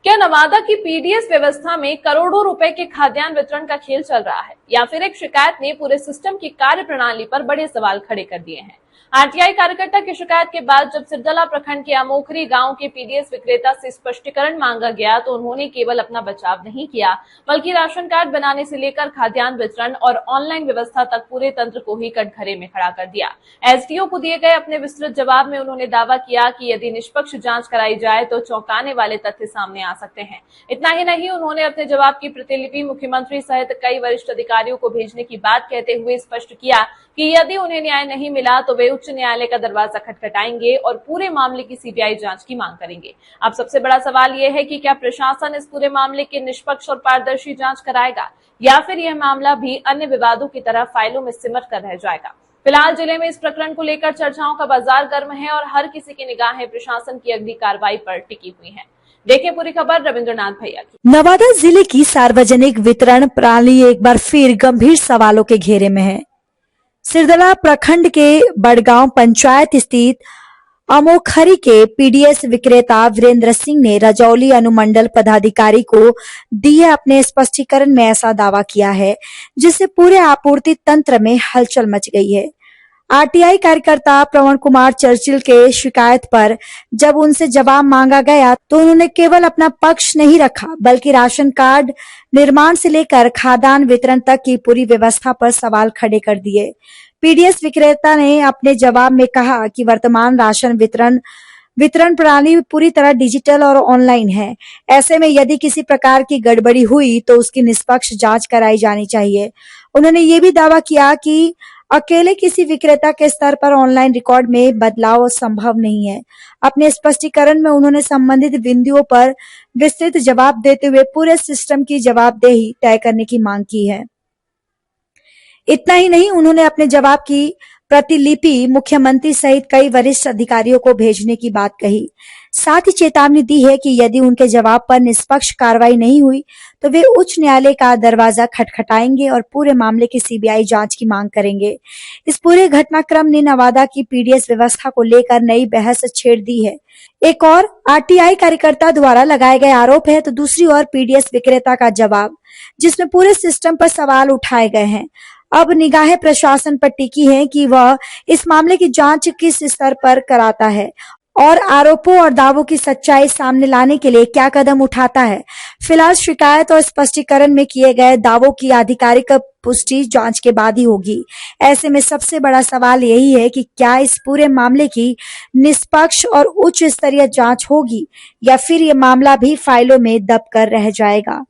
क्या नवादा की पीडीएस व्यवस्था में करोड़ों रुपए के खाद्यान्न वितरण का खेल चल रहा है, या फिर एक शिकायत ने पूरे सिस्टम की कार्यप्रणाली पर बड़े सवाल खड़े कर दिए हैं। आरटीआई कार्यकर्ता की शिकायत के बाद जब सिरदला प्रखंड के अमोखरी गांव के पीडीएस विक्रेता से स्पष्टीकरण मांगा गया तो उन्होंने केवल अपना बचाव नहीं किया, बल्कि राशन कार्ड बनाने से लेकर खाद्यान्न वितरण और ऑनलाइन व्यवस्था तक पूरे तंत्र को ही कटघरे में खड़ा कर दिया। एसडीओ को दिए गए अपने विस्तृत जवाब में उन्होंने दावा किया कि यदि निष्पक्ष जांच कराई जाए तो चौंकाने वाले तथ्य सामने आ सकते हैं। इतना ही नहीं, उन्होंने अपने जवाब की प्रतिलिपि मुख्यमंत्री सहित कई वरिष्ठ अधिकारियों को भेजने की बात कहते हुए स्पष्ट किया कि यदि उन्हें न्याय नहीं मिला तो वे उच्च न्यायालय का दरवाजा खटखटाएंगे और पूरे मामले की सीबीआई जांच की मांग करेंगे। अब सबसे बड़ा सवाल यह है कि क्या प्रशासन इस पूरे मामले की निष्पक्ष और पारदर्शी जांच कराएगा, या फिर यह मामला भी अन्य विवादों की तरह फाइलों में सिमट कर रह जाएगा। फिलहाल जिले में इस प्रकरण को लेकर चर्चाओं का बाजार गर्म है और हर किसी की निगाहें प्रशासन की अगली कार्रवाई पर टिकी हुई है। देखिए पूरी खबर रविंद्रनाथ भैया की। नवादा जिले की सार्वजनिक वितरण प्रणाली एक बार फिर गंभीर सवालों के घेरे में है। सिरदला प्रखंड के बड़गांव पंचायत स्थित अमोखरी के पीडीएस विक्रेता वीरेंद्र सिंह ने रजौली अनुमंडल पदाधिकारी को दिए अपने स्पष्टीकरण में ऐसा दावा किया है, जिससे पूरे आपूर्ति तंत्र में हलचल मच गई है। आरटीआई कार्यकर्ता प्रवण कुमार चर्चिल के शिकायत पर जब उनसे जवाब मांगा गया तो उन्होंने केवल अपना पक्ष नहीं रखा, बल्कि राशन कार्ड निर्माण से लेकर खाद्यान्न वितरण तक की पूरी व्यवस्था पर सवाल खड़े कर दिए। पीडीएस विक्रेता ने अपने जवाब में कहा कि वर्तमान राशन वितरण प्रणाली पूरी तरह डिजिटल और ऑनलाइन है। ऐसे में यदि किसी प्रकार की गड़बड़ी हुई तो उसकी निष्पक्ष जांच कराई जानी चाहिए। उन्होंने ये भी दावा किया कि अकेले किसी विक्रेता के स्तर पर ऑनलाइन रिकॉर्ड में बदलाव संभव नहीं है। अपने स्पष्टीकरण में उन्होंने संबंधित बिंदुओं पर विस्तृत जवाब देते हुए पूरे सिस्टम की जवाबदेही तय करने की मांग की है। इतना ही नहीं, उन्होंने अपने जवाब की प्रतिलिपि मुख्यमंत्री सहित कई वरिष्ठ अधिकारियों को भेजने की बात कही। साथ ही चेतावनी दी है कि यदि उनके जवाब पर निष्पक्ष कार्रवाई नहीं हुई तो वे उच्च न्यायालय का दरवाजा खटखटाएंगे और पूरे मामले की सीबीआई जांच की मांग करेंगे। इस पूरे घटनाक्रम ने नवादा की पीडीएस व्यवस्था को लेकर नई बहस छेड़ दी है। एक और आरटीआई कार्यकर्ता द्वारा लगाए गए आरोप है, तो दूसरी ओर पीडीएस विक्रेता का जवाब, जिसमें पूरे सिस्टम पर सवाल उठाए गए हैं। अब निगाहें प्रशासन पर टिकी हैं कि वह इस मामले की जांच किस स्तर पर कराता है और आरोपों और दावों की सच्चाई सामने लाने के लिए क्या कदम उठाता है। फिलहाल शिकायत और स्पष्टीकरण में किए गए दावों की आधिकारिक पुष्टि जांच के बाद ही होगी। ऐसे में सबसे बड़ा सवाल यही है कि क्या इस पूरे मामले की निष्पक्ष और उच्च स्तरीय जांच होगी, या फिर ये मामला भी फाइलों में दब कर रह जाएगा।